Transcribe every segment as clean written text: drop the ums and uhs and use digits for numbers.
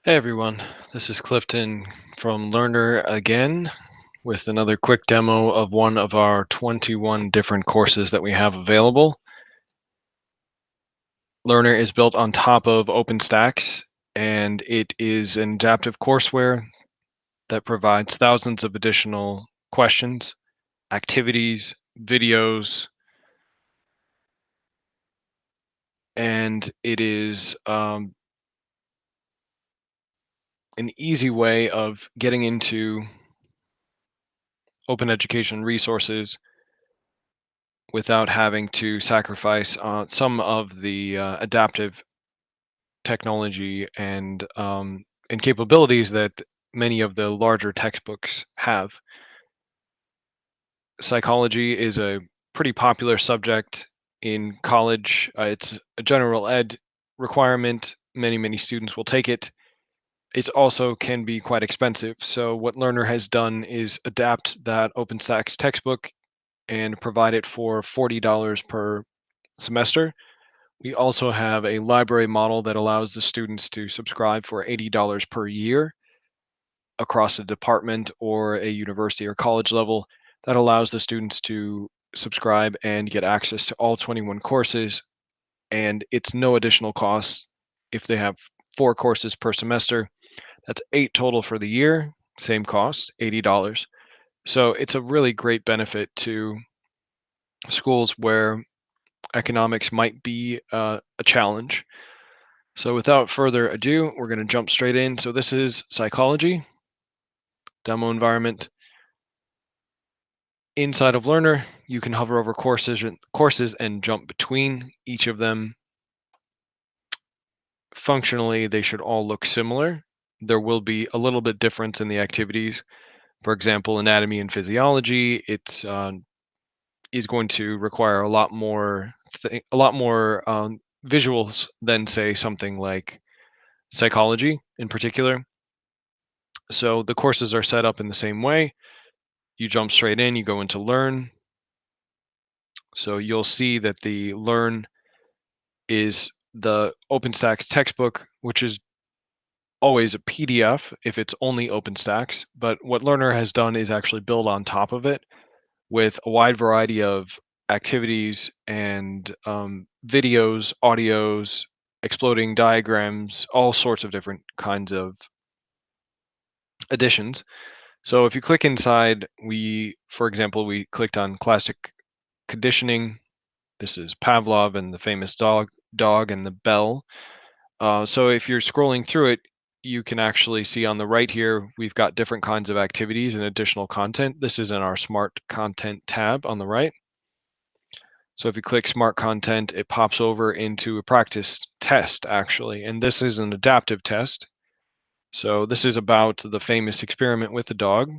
Hey everyone, this is Clifton from Lrnr again with another quick demo of one of our 21 different courses that we have available. Lrnr is built on top of OpenStax, and it is an adaptive courseware that provides thousands of additional questions, activities, videos, and it is an easy way of getting into open education resources without having to sacrifice some of the adaptive technology and capabilities that many of the larger textbooks have. Psychology is a pretty popular subject in college. It's a general ed requirement. Many students will take it. It also can be quite expensive. So what Lrnr has done is adapt that OpenStax textbook and provide it for $40 per semester. We also have a library model that allows the students to subscribe for $80 per year across a department or a university or college level. That allows the students to subscribe and get access to all 21 courses, and it's no additional cost if they have 4 courses per semester. That's 8 total for the year, same cost, $80. So it's a really great benefit to schools where economics might be a challenge. So without further ado, we're going to jump straight in. So this is psychology, demo environment. Inside of Lrnr, you can hover over courses and jump between each of them. Functionally, they should all look similar. There will be a little bit difference in the activities. For example, anatomy and physiology, it's is going to require a lot more visuals than say something like psychology in particular. So the courses are set up in the same way. You jump straight in, you go into Learn. So you'll see that the Learn is the OpenStax textbook, which is always a PDF if it's only OpenStax. But what Lrnr has done is actually build on top of it with a wide variety of activities and videos, audios, exploding diagrams, all sorts of different kinds of additions. So if you click inside, for example, we clicked on classic conditioning. This is Pavlov and the famous dog and the bell. So if you're scrolling through it, you can actually see on the right here, we've got different kinds of activities and additional content. This is in our smart content tab on the right. So if you click smart content, it pops over into a practice test actually, and this is an adaptive test. So this is about the famous experiment with the dog.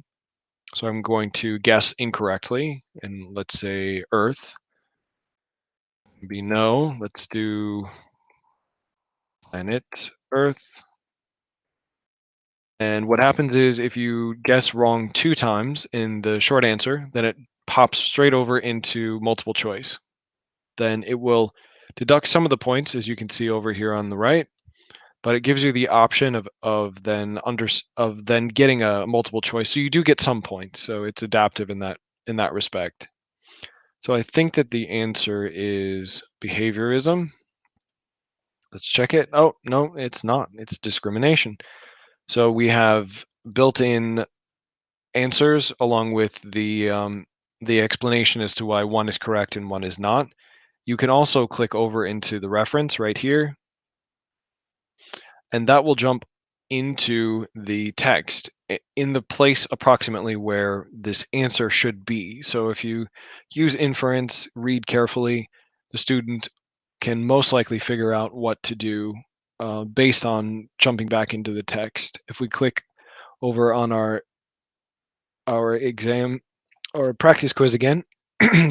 So I'm going to guess incorrectly, and let's say Earth. Be no. Let's do planet Earth. And what happens is if you guess wrong 2 times in the short answer, then it pops straight over into multiple choice. Then it will deduct some of the points, as you can see over here on the right, but it gives you the option of then getting a multiple choice. So you do get some points. So it's adaptive in that respect. So I think that the answer is behaviorism. Let's check it. Oh, no, it's not. It's discrimination. So we have built-in answers along with the explanation as to why one is correct and one is not. You can also click over into the reference right here, and that will jump into the text in the place approximately where this answer should be. So if you use inference, read carefully, the student can most likely figure out what to do based on jumping back into the text. If we click over on our exam or practice quiz again,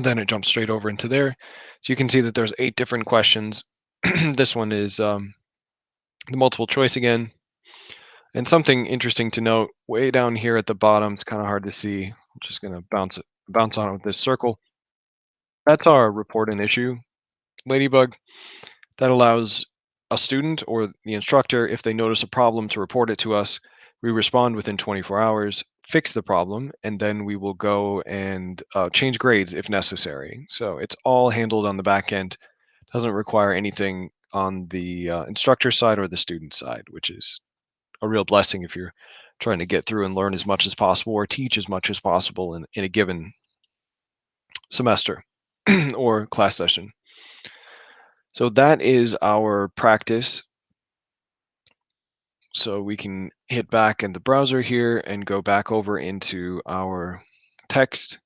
then it jumps straight over into there. So you can see that there's 8 different questions. This one is the multiple choice again. And something interesting to note, way down here at the bottom, it's kind of hard to see. I'm just going to bounce on it with this circle. That's our report an issue ladybug. That allows a student or the instructor, if they notice a problem, to report it to us. We respond within 24 hours, fix the problem, and then we will go and change grades if necessary. So it's all handled on the back end. Doesn't require anything on the instructor side or the student side, which is a real blessing if you're trying to get through and learn as much as possible or teach as much as possible in a given semester or class session. So that is our practice. So we can hit back in the browser here and go back over into our text.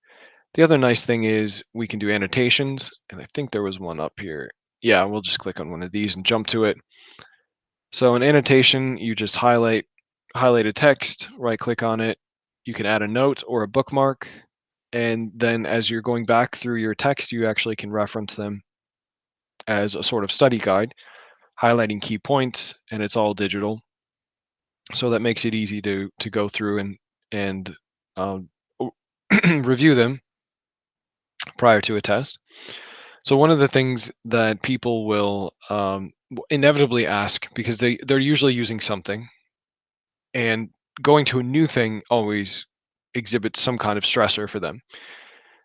The other nice thing is we can do annotations, and I think there was one up here. Yeah, we'll just click on one of these and jump to it. So in annotation, you just highlighted text, right click on it. You can add a note or a bookmark. And then as you're going back through your text, you actually can reference them as a sort of study guide, highlighting key points, and it's all digital. So that makes it easy to go through and um, review them prior to a test. So one of the things that people will inevitably ask, because they're usually using something, and going to a new thing always exhibits some kind of stressor for them.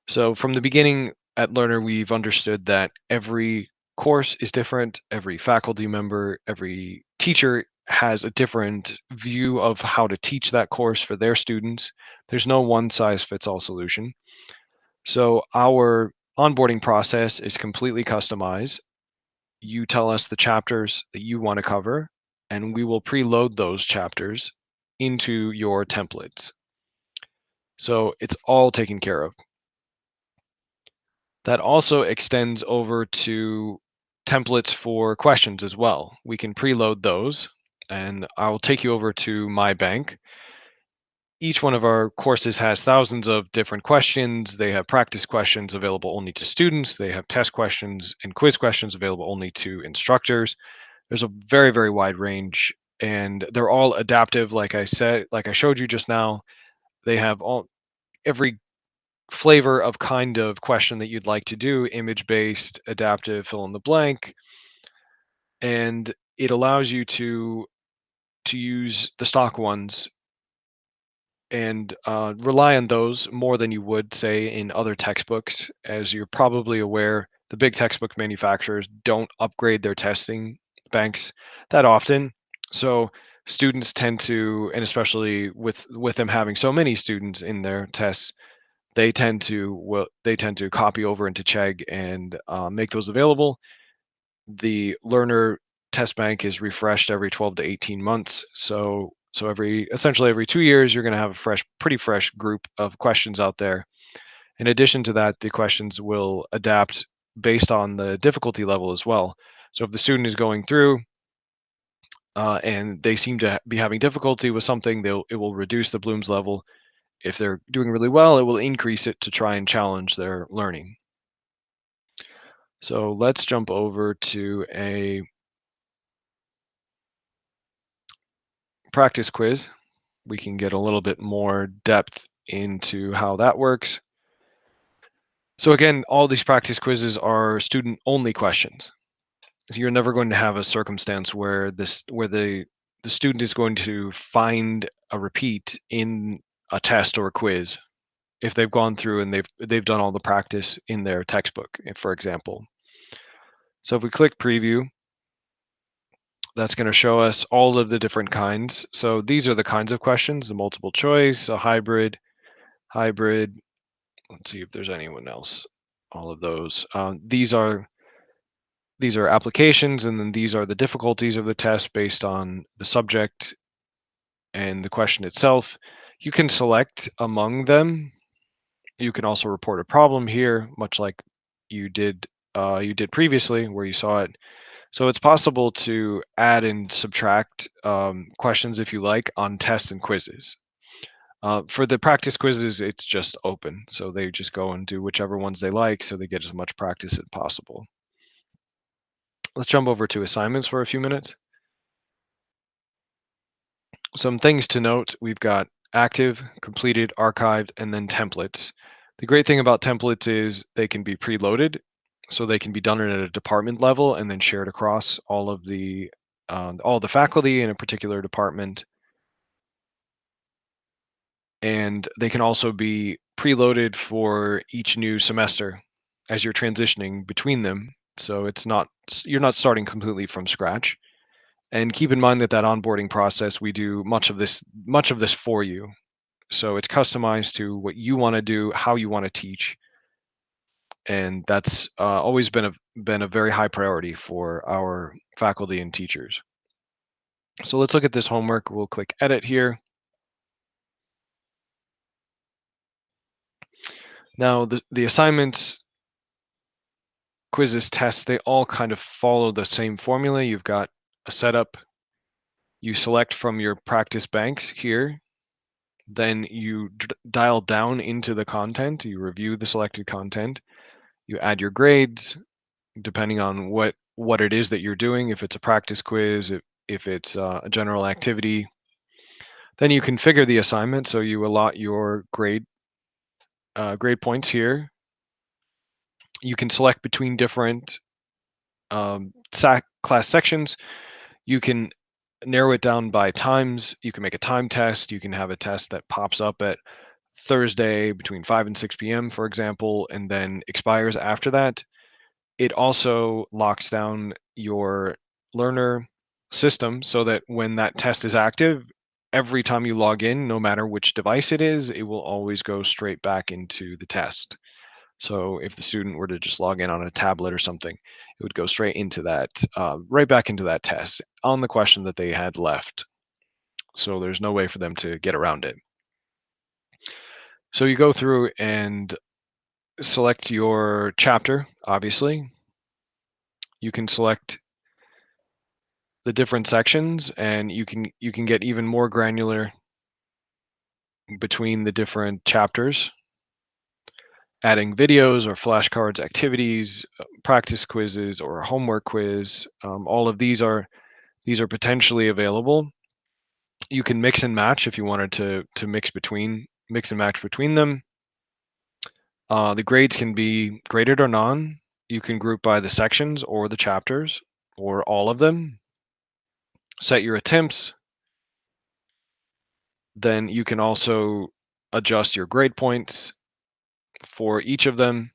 So from the beginning at Learner, we've understood that every course is different, every faculty member, every teacher has a different view of how to teach that course for their students. There's no one size fits all solution. So our onboarding process is completely customized. You tell us the chapters that you want to cover, and we will preload those chapters into your templates. So it's all taken care of. That also extends over to templates for questions as well. We can preload those, and I'll take you over to my bank. Each one of our courses has thousands of different questions. They have practice questions available only to students. They have test questions and quiz questions available only to instructors. There's a very, very wide range, and they're all adaptive. Like I said, like I showed you just now, they have every flavor of kind of question that you'd like to do: image based, adaptive, fill in the blank. And it allows you to use the stock ones and rely on those more than you would, say, in other textbooks. As you're probably aware, the big textbook manufacturers don't upgrade their testing banks that often. So students tend to, and especially with them having so many students in their tests, they tend to copy over into Chegg and make those available. The Lrnr test bank is refreshed every 12 to 18 months. So essentially every 2 years, you're going to have a pretty fresh group of questions out there. In addition to that, the questions will adapt based on the difficulty level as well. So if the student is going through and they seem to be having difficulty with something, it will reduce the Bloom's level. If they're doing really well, it will increase it to try and challenge their learning. So let's jump over to a practice quiz. We can get a little bit more depth into how that works. So again, all these practice quizzes are student-only questions. So you're never going to have a circumstance where the student is going to find a repeat in a test or a quiz if they've gone through and they've done all the practice in their textbook, for example. So if we click preview, that's going to show us all of the different kinds. So these are the kinds of questions: the multiple choice, a hybrid. Let's see if there's anyone else. All of those. These are applications, and then these are the difficulties of the test based on the subject and the question itself. You can select among them. You can also report a problem here, much like you did previously, where you saw it. So it's possible to add and subtract questions if you like on tests and quizzes. For the practice quizzes, it's just open. So they just go and do whichever ones they like, so they get as much practice as possible. Let's jump over to assignments for a few minutes. Some things to note: we've got active, completed, archived, and then templates. The great thing about templates is they can be preloaded. so they can be done at a department level and then shared across all the faculty in a particular department. And they can also be preloaded for each new semester as you're transitioning between them. So you're not starting completely from scratch. And keep in mind that onboarding process, we do much of this for you. So it's customized to what you want to do, how you want to teach, and that's always been a very high priority for our faculty and teachers. So let's look at this homework. We'll click edit here. Now the assignments, quizzes, tests, they all kind of follow the same formula. You've got a setup. You select from your practice banks here. Then you dial down into the content. You review the selected content. You add your grades depending on what it is that you're doing. If it's a practice quiz, if it's a general activity, then you configure the assignment. So you allot your grade points here. You can select between different class sections. You can narrow it down by times. You can make a time test. You can have a test that pops up at Thursday between 5 and 6 p.m., for example, and then expires after that. It also locks down your Lrnr system so that when that test is active, every time you log in, no matter which device it is, it will always go straight back into the test. So if the student were to just log in on a tablet or something, it would go straight into that, right back into that test on the question that they had left. So there's no way for them to get around it. So you go through and select your chapter, obviously. You can select the different sections, and you can get even more granular between the different chapters, adding videos or flashcards, activities, practice quizzes, or a homework quiz. All of these are potentially available. You can mix and match if you wanted to mix and match between them. The grades can be graded or non. You can group by the sections or the chapters or all of them. Set your attempts. Then you can also adjust your grade points for each of them.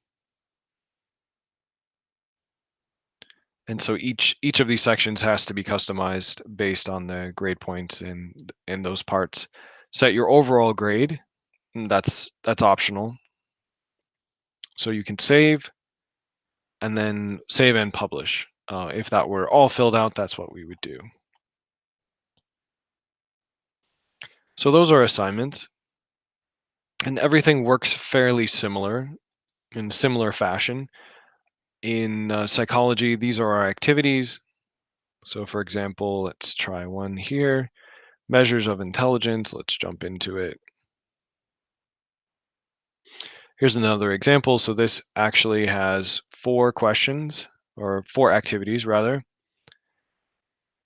And so each of these sections has to be customized based on the grade points in those parts. Set your overall grade, and that's optional. So you can save and then save and publish. If that were all filled out, that's what we would do. So those are assignments, and everything works fairly similar in similar fashion. In psychology, these are our activities. So for example, let's try one here. Measures of intelligence. Let's jump into it. Here's another example. So this actually has 4 questions, or 4 activities rather.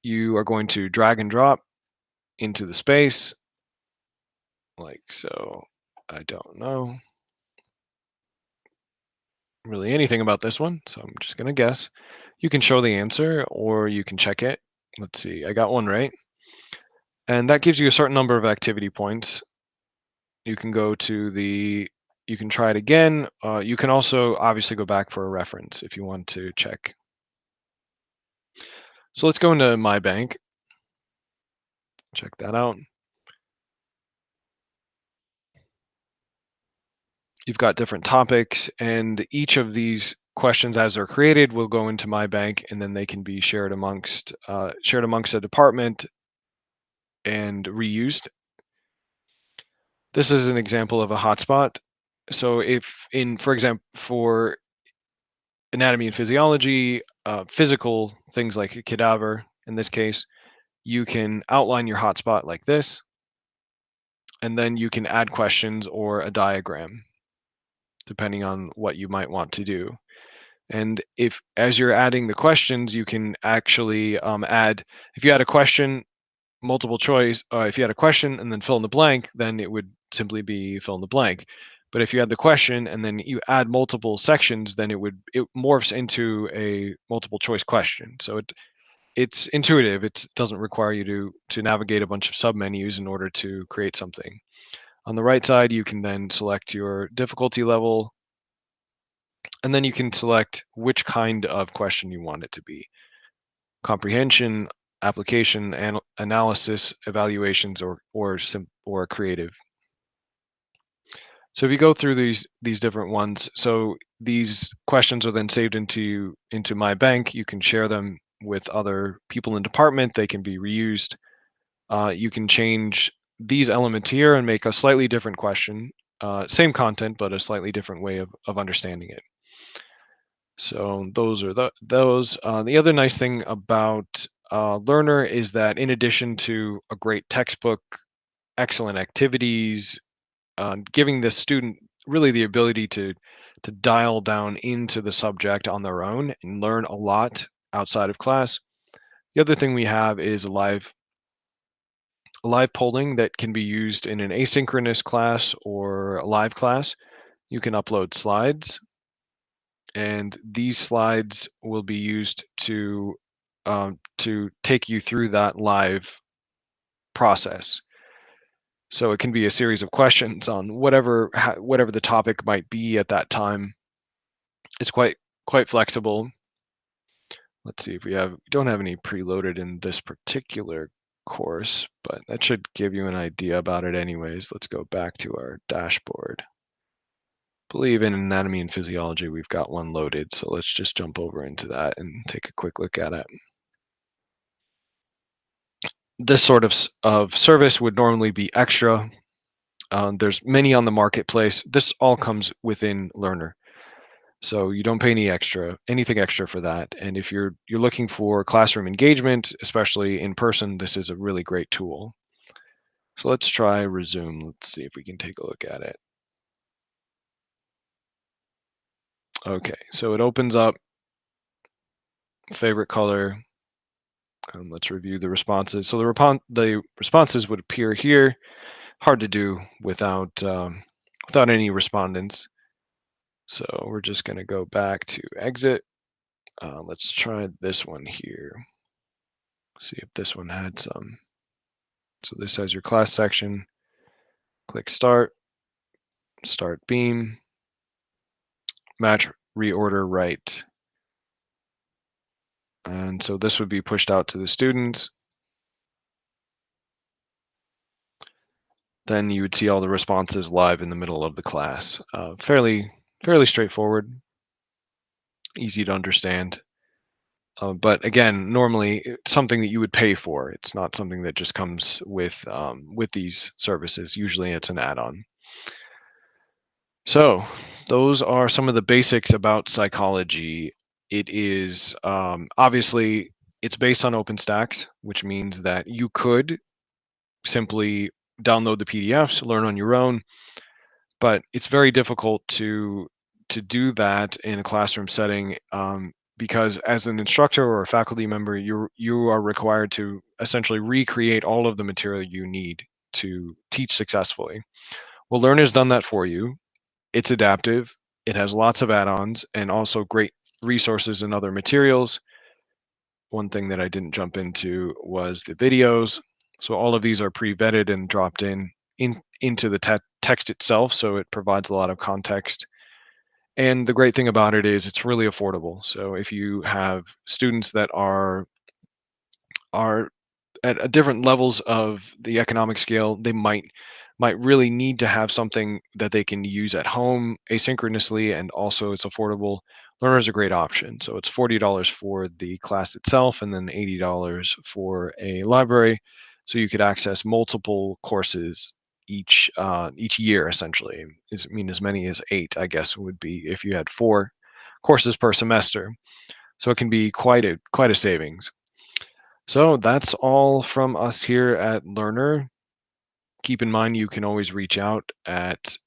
You are going to drag and drop into the space like so. I don't know really anything about this one, so I'm just going to guess. You can show the answer or you can check it. Let's see, I got one right. And that gives you a certain number of activity points. You can you can try it again. You can also obviously go back for a reference if you want to check. So let's go into my bank. Check that out. You've got different topics, and each of these questions as they're created will go into my bank, and then they can be shared amongst a department and reused. This is an example of a hotspot. So if for example, for anatomy and physiology, physical things like a cadaver, in this case, you can outline your hotspot like this, and then you can add questions or a diagram, depending on what you might want to do. And if, as you're adding the questions, you can actually add, if you had a question, multiple choice, if you had a question and then fill in the blank, then it would simply be fill in the blank. But if you add the question and then you add multiple sections, then it morphs into a multiple choice question. So it's intuitive. It doesn't require you to navigate a bunch of submenus in order to create something. On the right side, you can then select your difficulty level, and then you can select which kind of question you want it to be: comprehension, application, analysis, evaluations, or creative. So if you go through these different ones, so these questions are then saved into my bank. You can share them with other people in the department. They can be reused. You can change these elements here and make a slightly different question. Same content, but a slightly different way of understanding it. So those are those. The other nice thing about Lrnr is that in addition to a great textbook, excellent activities, giving the student really the ability to dial down into the subject on their own and learn a lot outside of class. The other thing we have is a live polling that can be used in an asynchronous class or a live class. You can upload slides, and these slides will be used to take you through that live process. So it can be a series of questions on whatever the topic might be at that time. It's quite flexible. Let's see if we don't have any preloaded in this particular course, but that should give you an idea about it anyways. Let's go back to our dashboard. Believe in anatomy and physiology, we've got one loaded, so let's just jump over into that and take a quick look at it. This sort of service would normally be extra. There's many on the marketplace. This all comes within Lrnr, so you don't pay anything extra for that. And if you're looking for classroom engagement, especially in person, this is a really great tool. So let's try resume. Let's see if we can take a look at it. Okay, so it opens up. Favorite color. Let's review the responses. So the responses would appear here. Hard to do without any respondents. So we're just going to go back to exit. Let's try this one here. See if this one had some. So this has your class section. Click start beam, match reorder right. And so this would be pushed out to the students. Then you would see all the responses live in the middle of the class. Fairly straightforward, easy to understand. But again, normally it's something that you would pay for. It's not something that just comes with these services. Usually it's an add-on. So those are some of the basics about psychology. It is obviously it's based on OpenStax, which means that you could simply download the PDFs, learn on your own, but it's very difficult to do that in a classroom setting, because as an instructor or a faculty member, you are required to essentially recreate all of the material you need to teach successfully. Well, Lrnr has done that for you. It's adaptive. It has lots of add-ons and also great resources and other materials. One thing that I didn't jump into was the videos. So all of these are pre-vetted and dropped into the text itself, so it provides a lot of context. And the great thing about it is it's really affordable. So if you have students that are at different levels of the economic scale, they might really need to have something that they can use at home asynchronously, and also it's affordable. Lrnr is a great option. So it's $40 for the class itself, and then $80 for a library. So you could access multiple courses each year, essentially. As many as 8, I guess, would be if you had 4 courses per semester. So it can be quite a savings. So that's all from us here at Lrnr. Keep in mind you can always reach out at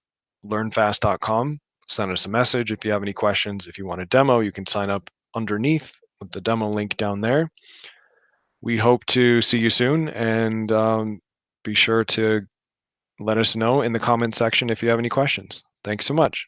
learnfast.com. Send us a message if you have any questions. If you want a demo, you can sign up underneath with the demo link down there. We hope to see you soon, and be sure to let us know in the comment section if you have any questions. Thanks so much.